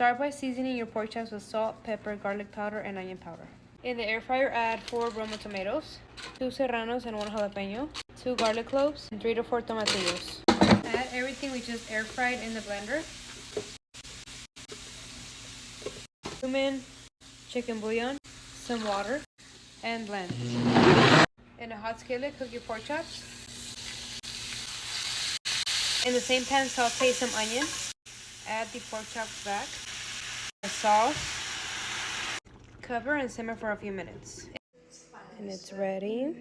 Start by seasoning your pork chops with salt, pepper, garlic powder, and onion powder. In the air fryer, add 4 Roma tomatoes, 2 serranos and 1 jalapeno, 2 garlic cloves, and 3 to 4 tomatillos. Add everything we just air fried in the blender. Cumin, chicken bouillon, some water, and blend. In a hot skillet, cook your pork chops. In the same pan, saute some onion. Add the pork chops back. The sauce. Cover and simmer for a few minutes. And it's ready.